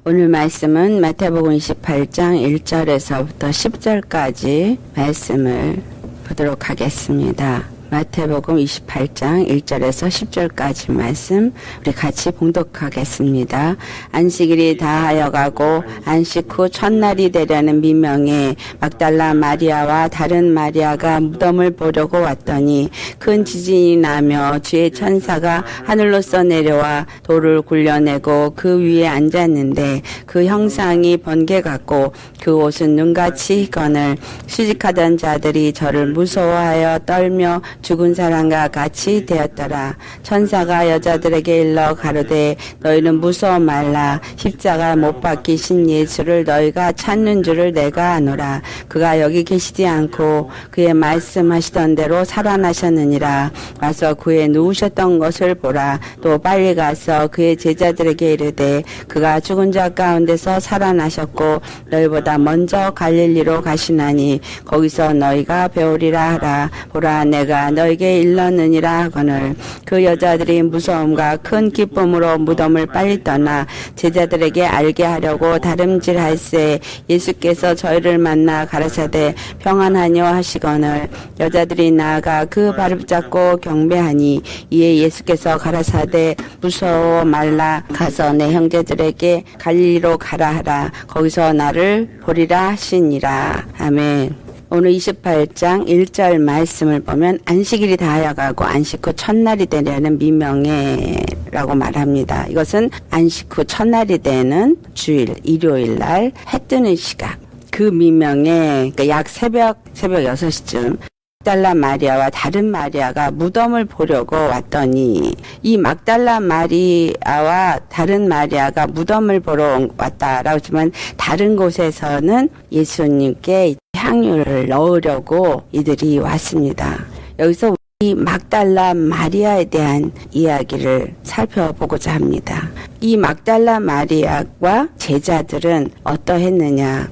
오늘 말씀은 마태복음 28장 1절에서부터 10절까지 말씀을 보도록 하겠습니다. 마태복음 28장 1절에서 10절까지 말씀 우리 같이 봉독하겠습니다. 안식일이 다하여 가고 안식 후 첫날이 되려는 미명에 막달라 마리아와 다른 마리아가 무덤을 보려고 왔더니 큰 지진이 나며 주의 천사가 하늘로서 내려와 돌을 굴려내고 그 위에 앉았는데 그 형상이 번개 같고 그 옷은 눈같이 희건을 수직하던 자들이 저를 무서워하여 떨며 죽은 사람과 같이 되었더라. 천사가 여자들에게 일러 가로되 너희는 무서워 말라. 십자가 못 박히신 예수를 너희가 찾는 줄을 내가 아노라. 그가 여기 계시지 않고 그의 말씀하시던 대로 살아나셨느니라. 와서 그의 누우셨던 것을 보라. 또 빨리 가서 그의 제자들에게 이르되 그가 죽은 자 가운데서 살아나셨고 너희보다 먼저 갈릴리로 가시나니 거기서 너희가 배우리라 하라. 보라 내가 너에게 일렀느니라 하거늘 그 여자들이 무서움과 큰 기쁨으로 무덤을 빨리 떠나 제자들에게 알게 하려고 다름질할새 예수께서 저희를 만나 가라사대 평안하뇨 하시거늘 여자들이 나아가 그 발을 붙잡고 경배하니 이에 예수께서 가라사대 무서워 말라. 가서 내 형제들에게 갈릴리로 가라 하라. 거기서 나를 보리라 하시니라. 아멘. 오늘 28장 1절 말씀을 보면 안식일이 다하여 가고 안식 후 첫날이 되려는 미명에라고 말합니다. 이것은 안식 후 첫날이 되는 주일 일요일 날 해 뜨는 시각 그 미명에 그러니까 약 새벽 6시쯤 막달라 마리아와 다른 마리아가 무덤을 보려고 왔더니 이 막달라 마리아와 다른 마리아가 무덤을 보러 왔다라고 하지만 다른 곳에서는 예수님께 향유를 넣으려고 이들이 왔습니다. 여기서 이 막달라 마리아에 대한 이야기를 살펴보고자 합니다. 이 막달라 마리아와 제자들은 어떠했느냐?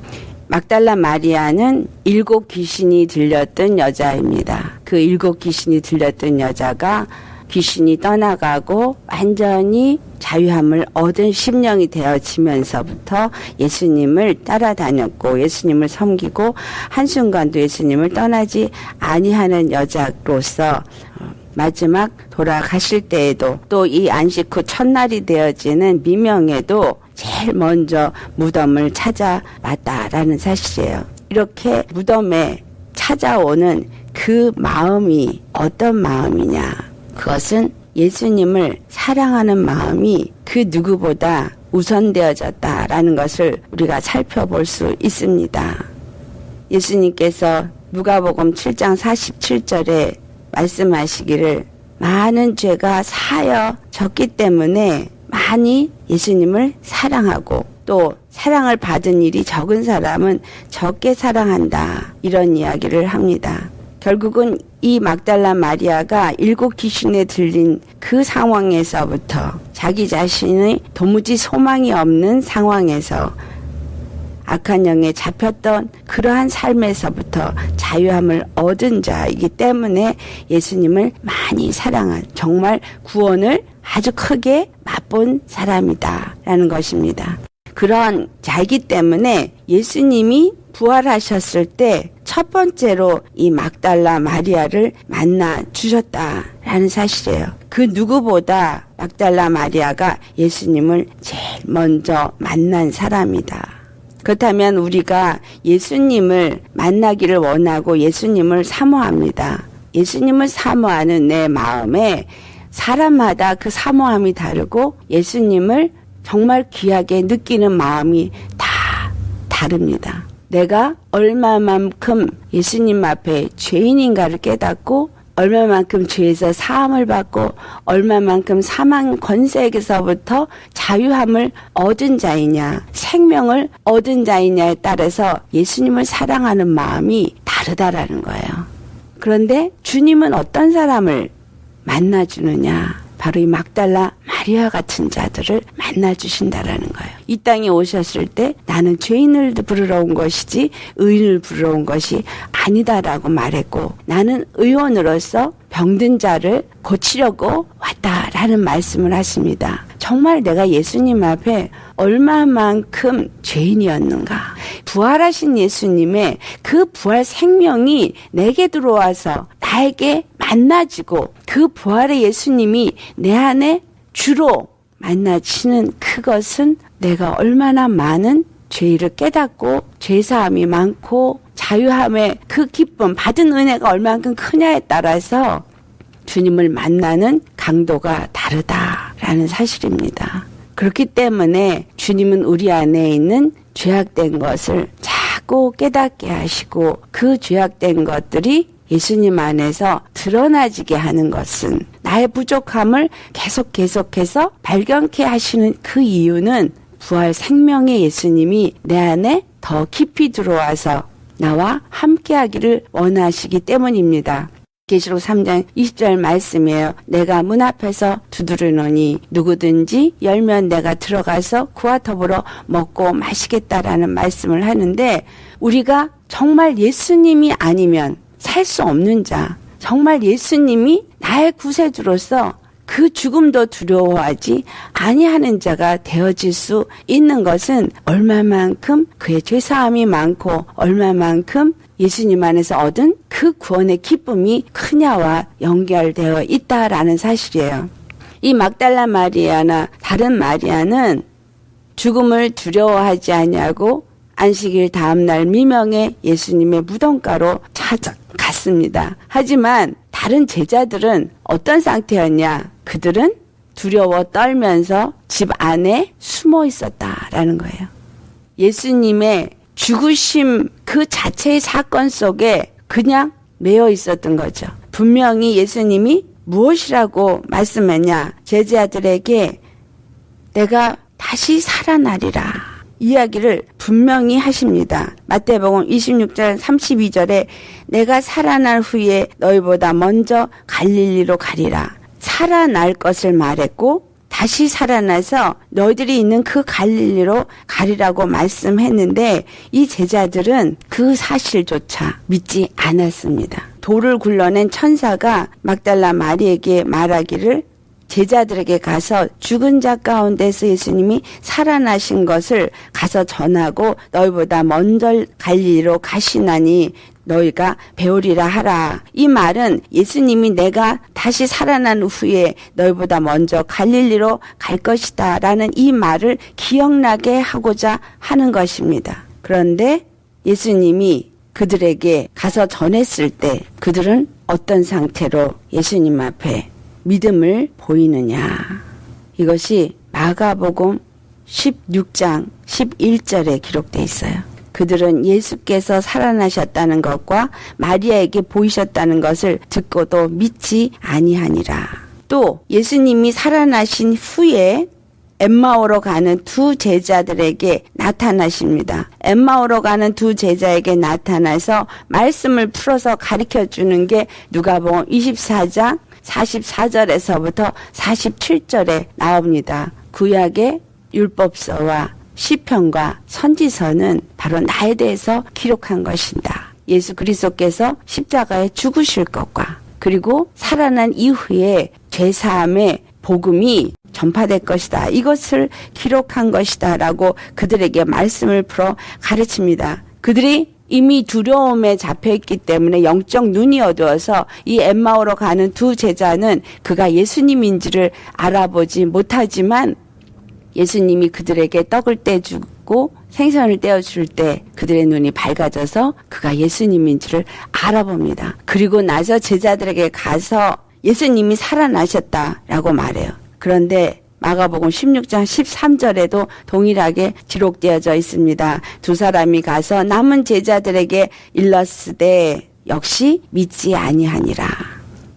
막달라 마리아는 7 귀신이 들렸던 여자입니다. 그 7 귀신이 들렸던 여자가 귀신이 떠나가고 완전히 자유함을 얻은 심령이 되어지면서부터 예수님을 따라다녔고 예수님을 섬기고 한순간도 예수님을 떠나지 아니하는 여자로서 마지막 돌아가실 때에도 또 이 안식 후 첫날이 되어지는 미명에도 제일 먼저 무덤을 찾아왔다라는 사실이에요. 이렇게 무덤에 찾아오는 그 마음이 어떤 마음이냐? 그것은 예수님을 사랑하는 마음이 그 누구보다 우선되어졌다라는 것을 우리가 살펴볼 수 있습니다. 예수님께서 누가복음 7장 47절에 말씀하시기를 많은 죄가 사여졌기 때문에 많이 예수님을 사랑하고 또 사랑을 받은 일이 적은 사람은 적게 사랑한다. 이런 이야기를 합니다. 결국은 이 막달라 마리아가 7 귀신에 들린 그 상황에서부터 자기 자신의 도무지 소망이 없는 상황에서 악한 영에 잡혔던 그러한 삶에서부터 자유함을 얻은 자이기 때문에 예수님을 많이 사랑한 정말 구원을 아주 크게 맛본 사람이다라는 것입니다. 그런 자이기 때문에 예수님이 부활하셨을 때 첫 번째로 이 막달라 마리아를 만나 주셨다라는 사실이에요. 그 누구보다 막달라 마리아가 예수님을 제일 먼저 만난 사람이다. 그렇다면 우리가 예수님을 만나기를 원하고 예수님을 사모합니다. 예수님을 사모하는 내 마음에 사람마다 그 사모함이 다르고 예수님을 정말 귀하게 느끼는 마음이 다 다릅니다. 내가 얼마만큼 예수님 앞에 죄인인가를 깨닫고 얼마만큼 죄에서 사함을 받고 얼마만큼 사망 권세에게서부터 자유함을 얻은 자이냐 생명을 얻은 자이냐에 따라서 예수님을 사랑하는 마음이 다르다라는 거예요. 그런데 주님은 어떤 사람을 만나주느냐? 바로 이 막달라 마리아 같은 자들을 만나주신다라는 거예요. 이 땅에 오셨을 때 나는 죄인을 부르러 온 것이지 의인을 부르러 온 것이 아니다라고 말했고 나는 의원으로서 병든 자를 고치려고 왔다라는 말씀을 하십니다. 정말 내가 예수님 앞에 얼마만큼 죄인이었는가. 부활하신 예수님의 그 부활 생명이 내게 들어와서 나에게 만나지고 그 부활의 예수님이 내 안에 주로 만나지는 그것은 내가 얼마나 많은 죄를 깨닫고 죄사함이 많고 자유함의 그 기쁨, 받은 은혜가 얼만큼 크냐에 따라서 주님을 만나는 강도가 다르다라는 사실입니다. 그렇기 때문에 주님은 우리 안에 있는 죄악된 것을 자꾸 깨닫게 하시고 그 죄악된 것들이 예수님 안에서 드러나지게 하는 것은 나의 부족함을 계속해서 발견케 하시는 그 이유는 부활 생명의 예수님이 내 안에 더 깊이 들어와서 나와 함께하기를 원하시기 때문입니다. 계시록 3장 20절 말씀이에요. 내가 문 앞에서 두드리노니 누구든지 열면 내가 들어가서 그와 더불어 먹고 마시겠다라는 말씀을 하는데 우리가 정말 예수님이 아니면 살 수 없는 자, 정말 예수님이 나의 구세주로서 그 죽음도 두려워하지 아니하는 자가 되어질 수 있는 것은 얼마만큼 그의 죄사함이 많고 얼마만큼 예수님 안에서 얻은 그 구원의 기쁨이 크냐와 연결되어 있다라는 사실이에요. 이 mag달라 마리아나 다른 마리아는 죽음을 두려워하지 아니하고 안식일 다음날 미명에 예수님의 무덤가로 찾아갔습니다. 하지만 다른 제자들은 어떤 상태였냐? 그들은 두려워 떨면서 집 안에 숨어 있었다라는 거예요. 예수님의 죽으심 그 자체의 사건 속에 그냥 매여 있었던 거죠. 분명히 예수님이 무엇이라고 말씀했냐? 제자들에게 내가 다시 살아나리라. 이야기를 분명히 하십니다. 마태복음 26절 32절에 내가 살아날 후에 너희보다 먼저 갈릴리로 가리라. 살아날 것을 말했고 다시 살아나서 너희들이 있는 그 갈릴리로 가리라고 말씀했는데 이 제자들은 그 사실조차 믿지 않았습니다. 돌을 굴러낸 천사가 mag달라 마리에게 말하기를 제자들에게 가서 죽은 자 가운데서 예수님이 살아나신 것을 가서 전하고 너희보다 먼저 갈릴리로 가시나니 너희가 배우리라 하라. 이 말은 예수님이 내가 다시 살아난 후에 너희보다 먼저 갈릴리로 갈 것이다 라는 이 말을 기억나게 하고자 하는 것입니다. 그런데 예수님이 그들에게 가서 전했을 때 그들은 어떤 상태로 예수님 앞에 믿음을 보이느냐. 이것이 마가복음 16장 11절에 기록되어 있어요. 그들은 예수께서 살아나셨다는 것과 마리아에게 보이셨다는 것을 듣고도 믿지 아니하니라. 또 예수님이 살아나신 후에 엠마오로 가는 두 제자들에게 나타나십니다. 엠마오로 가는 두 제자에게 나타나서 말씀을 풀어서 가르쳐주는 게 누가복음 24장 44절에서부터 47절에 나옵니다. 구약의 율법서와 시편과 선지서는 바로 나에 대해서 기록한 것이다. 예수 그리스도께서 십자가에 죽으실 것과 그리고 살아난 이후에 죄사함의 복음이 전파될 것이다. 이것을 기록한 것이다 라고 그들에게 말씀을 풀어 가르칩니다. 그들이 이미 두려움에 잡혀있기 때문에 영적 눈이 어두워서 이 엠마오로 가는 두 제자는 그가 예수님인지를 알아보지 못하지만 예수님이 그들에게 떡을 떼주고 생선을 떼어줄 때 그들의 눈이 밝아져서 그가 예수님인지를 알아봅니다. 그리고 나서 제자들에게 가서 예수님이 살아나셨다라고 말해요. 그런데 마가복음 16장 13절에도 동일하게 기록되어져 있습니다. 두 사람이 가서 남은 제자들에게 일렀으되 역시 믿지 아니하니라.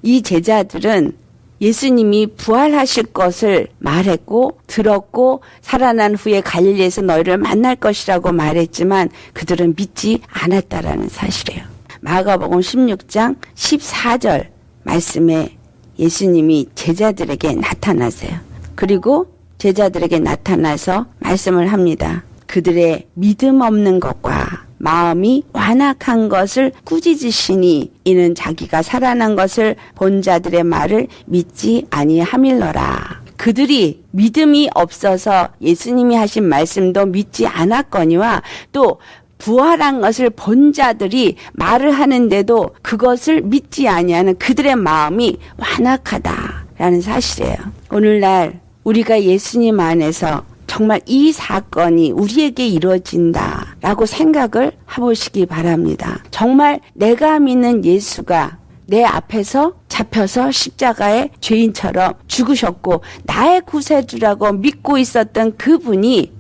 이 제자들은 예수님이 부활하실 것을 말했고 들었고 살아난 후에 갈릴리에서 너희를 만날 것이라고 말했지만 그들은 믿지 않았다라는 사실이에요. 마가복음 16장 14절 말씀에 예수님이 제자들에게 나타나세요. 그리고 제자들에게 나타나서 말씀을 합니다. 그들의 믿음 없는 것과 마음이 완악한 것을 꾸짖으시니 이는 자기가 살아난 것을 본 자들의 말을 믿지 아니함일러라. 그들이 믿음이 없어서 예수님이 하신 말씀도 믿지 않았거니와 또 부활한 것을 본 자들이 말을 하는데도 그것을 믿지 아니하는 그들의 마음이 완악하다라는 사실이에요. 오늘날 우리가 예수님 안에서 정말 이 사건이 우리에게 이루어진다라고 생각을 해보시기 바랍니다. 정말 내가 믿는 예수가 내 앞에서 잡혀서 십자가의 죄인처럼 죽으셨고 나의 구세주라고 믿고 있었던 그분이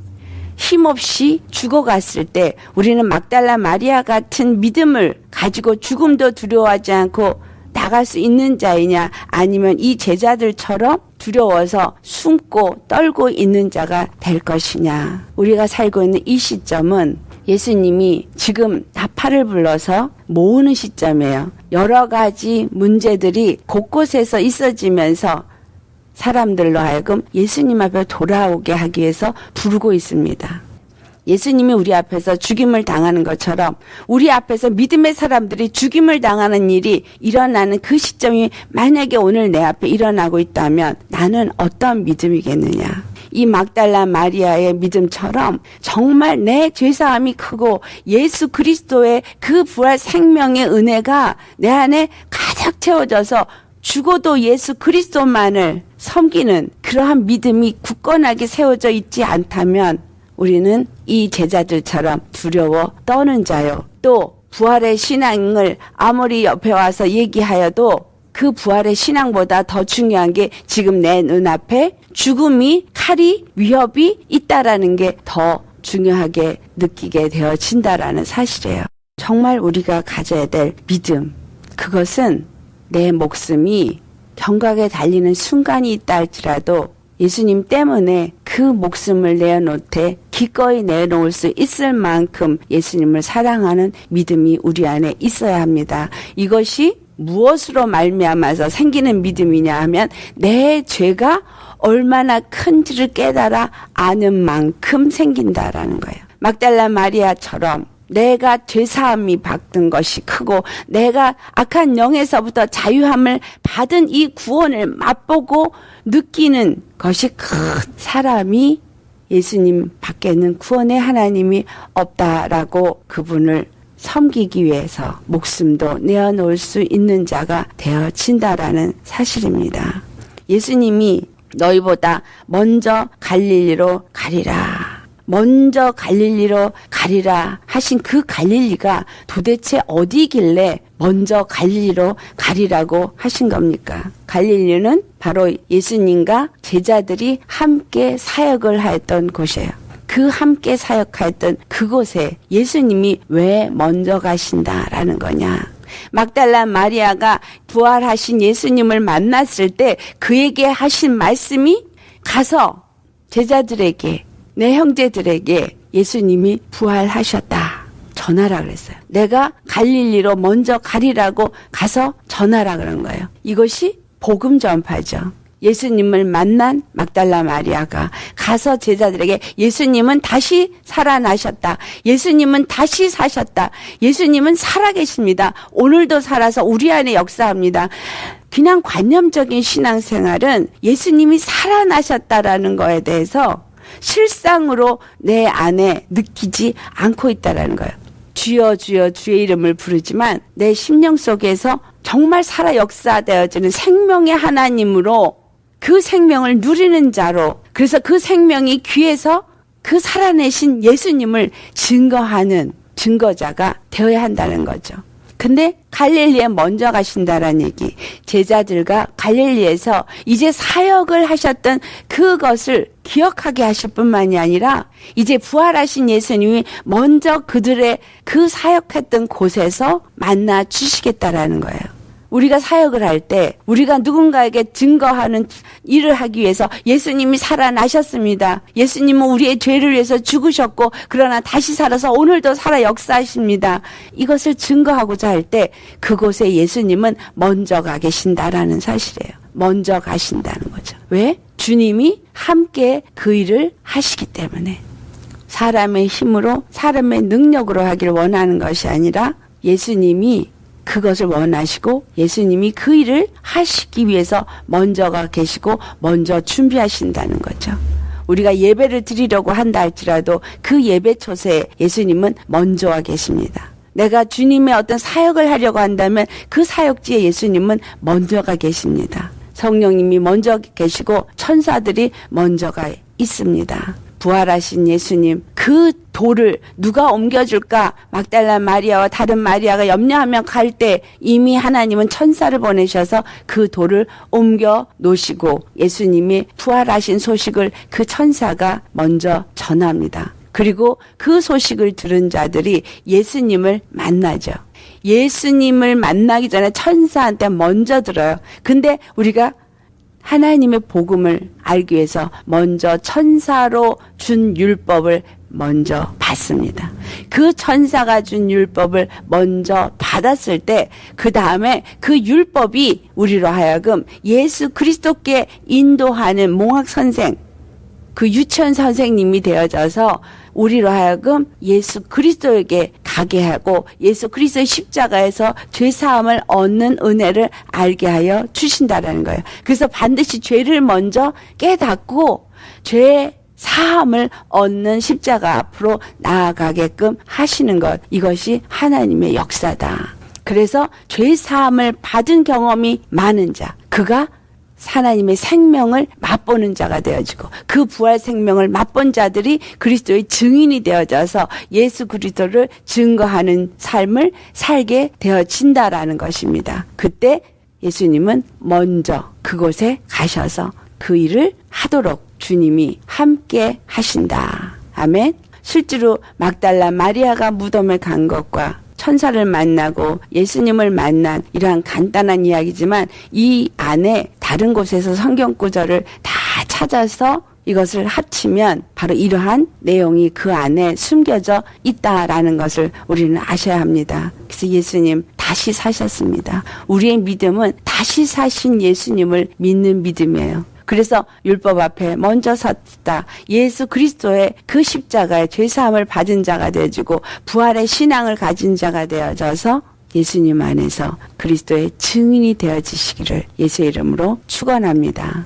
힘없이 죽어갔을 때 우리는 막달라 마리아 같은 믿음을 가지고 죽음도 두려워하지 않고 나갈 수 있는 자이냐, 아니면 이 제자들처럼 두려워서 숨고 떨고 있는 자가 될 것이냐. 우리가 살고 있는 이 시점은 예수님이 지금 나팔을 불러서 모으는 시점이에요. 여러 가지 문제들이 곳곳에서 있어지면서 사람들로 하여금 예수님 앞에 돌아오게 하기 위해서 부르고 있습니다. 예수님이 우리 앞에서 죽임을 당하는 것처럼 우리 앞에서 믿음의 사람들이 죽임을 당하는 일이 일어나는 그 시점이 만약에 오늘 내 앞에 일어나고 있다면 나는 어떤 믿음이겠느냐. 이 막달라 마리아의 믿음처럼 정말 내 죄사함이 크고 예수 그리스도의 그 부활 생명의 은혜가 내 안에 가득 채워져서 죽어도 예수 그리스도만을 섬기는 그러한 믿음이 굳건하게 세워져 있지 않다면 우리는 이 제자들처럼 두려워 떠는 자요. 또 부활의 신앙을 아무리 옆에 와서 얘기하여도 그 부활의 신앙보다 더 중요한 게 지금 내 눈앞에 죽음이, 칼이, 위협이 있다라는 게 더 중요하게 느끼게 되어진다라는 사실이에요. 정말 우리가 가져야 될 믿음, 그것은 내 목숨이 경각에 달리는 순간이 있다 할지라도 예수님 때문에 그 목숨을 내어놓되 기꺼이 내놓을 수 있을 만큼 예수님을 사랑하는 믿음이 우리 안에 있어야 합니다. 이것이 무엇으로 말미암아서 생기는 믿음이냐 하면 내 죄가 얼마나 큰지를 깨달아 아는 만큼 생긴다라는 거예요. 막달라 마리아처럼 내가 죄사함이 받은 것이 크고 내가 악한 영에서부터 자유함을 받은 이 구원을 맛보고 느끼는 것이 큰 사람이 예수님 밖에는 구원의 하나님이 없다라고 그분을 섬기기 위해서 목숨도 내어놓을 수 있는 자가 되어진다라는 사실입니다. 예수님이 너희보다 먼저 갈릴리로 가리라. 먼저 갈릴리로 가리라 하신 그 갈릴리가 도대체 어디길래 먼저 갈릴리로 가리라고 하신 겁니까? 갈릴리는 바로 예수님과 제자들이 함께 사역을 하였던 곳이에요. 그 함께 사역하였던 그곳에 예수님이 왜 먼저 가신다라는 거냐? 막달라 마리아가 부활하신 예수님을 만났을 때 그에게 하신 말씀이 가서 제자들에게 내 형제들에게 예수님이 부활하셨다 전하라 그랬어요. 내가 갈릴리로 먼저 가리라고 가서 전하라 그런 거예요. 이것이 복음 전파죠. 예수님을 만난 막달라 마리아가 가서 제자들에게 예수님은 다시 살아나셨다. 예수님은 다시 사셨다. 예수님은 살아계십니다. 오늘도 살아서 우리 안에 역사합니다. 그냥 관념적인 신앙생활은 예수님이 살아나셨다라는 거에 대해서 실상으로 내 안에 느끼지 않고 있다라는 거예요. 주여 주여 주의 이름을 부르지만 내 심령 속에서 정말 살아 역사되어지는 생명의 하나님으로 그 생명을 누리는 자로, 그래서 그 생명이 귀에서 그 살아내신 예수님을 증거하는 증거자가 되어야 한다는 거죠. 근데 갈릴리에 먼저 가신다라는 얘기, 제자들과 갈릴리에서 이제 사역을 하셨던 그것을 기억하게 하실 뿐만이 아니라 이제 부활하신 예수님이 먼저 그들의 그 사역했던 곳에서 만나 주시겠다라는 거예요. 우리가 사역을 할 때 우리가 누군가에게 증거하는 일을 하기 위해서 예수님이 살아나셨습니다. 예수님은 우리의 죄를 위해서 죽으셨고 그러나 다시 살아서 오늘도 살아 역사하십니다. 이것을 증거하고자 할 때 그곳에 예수님은 먼저 가 계신다라는 사실이에요. 먼저 가신다는 거죠. 왜? 주님이 함께 그 일을 하시기 때문에. 사람의 힘으로 사람의 능력으로 하길 원하는 것이 아니라 예수님이 그것을 원하시고 예수님이 그 일을 하시기 위해서 먼저가 계시고 먼저 준비하신다는 거죠. 우리가 예배를 드리려고 한다 할지라도 그 예배 초세에 예수님은 먼저와 계십니다. 내가 주님의 어떤 사역을 하려고 한다면 그 사역지에 예수님은 먼저가 계십니다. 성령님이 먼저 계시고 천사들이 먼저가 있습니다. 부활하신 예수님, 그 돌을 누가 옮겨줄까? 막달라 마리아와 다른 마리아가 염려하며 갈 때 이미 하나님은 천사를 보내셔서 그 돌을 옮겨 놓으시고 예수님이 부활하신 소식을 그 천사가 먼저 전합니다. 그리고 그 소식을 들은 자들이 예수님을 만나죠. 예수님을 만나기 전에 천사한테 먼저 들어요. 근데 우리가 하나님의 복음을 알기 위해서 먼저 천사로 준 율법을 먼저 받습니다. 그 천사가 준 율법을 먼저 받았을 때 그 다음에 그 율법이 우리로 하여금 예수 그리스도께 인도하는 몽학 선생, 그 유치원 선생님이 되어져서 우리로 하여금 예수 그리스도에게 가게 하고 예수 그리스도의 십자가에서 죄사함을 얻는 은혜를 알게 하여 주신다라는 거예요. 그래서 반드시 죄를 먼저 깨닫고 죄 사함을 얻는 십자가 앞으로 나아가게끔 하시는 것, 이것이 하나님의 역사다. 그래서 죄 사함을 받은 경험이 많은 자, 그가 하나님의 생명을 맛보는 자가 되어지고 그 부활 생명을 맛본 자들이 그리스도의 증인이 되어져서 예수 그리스도를 증거하는 삶을 살게 되어진다라는 것입니다. 그때 예수님은 먼저 그곳에 가셔서 그 일을 하도록 주님이 함께 하신다. 아멘. 실제로 막달라 마리아가 무덤에 간 것과 천사를 만나고 예수님을 만난 이러한 간단한 이야기지만 이 안에 다른 곳에서 성경 구절을 다 찾아서 이것을 합치면 바로 이러한 내용이 그 안에 숨겨져 있다라는 것을 우리는 아셔야 합니다. 그래서 예수님 다시 사셨습니다. 우리의 믿음은 다시 사신 예수님을 믿는 믿음이에요. 그래서 율법 앞에 먼저 섰다. 예수 그리스도의 그 십자가의 죄사함을 받은 자가 되어지고 부활의 신앙을 가진 자가 되어져서 예수님 안에서 그리스도의 증인이 되어지시기를 예수의 이름으로 축원합니다.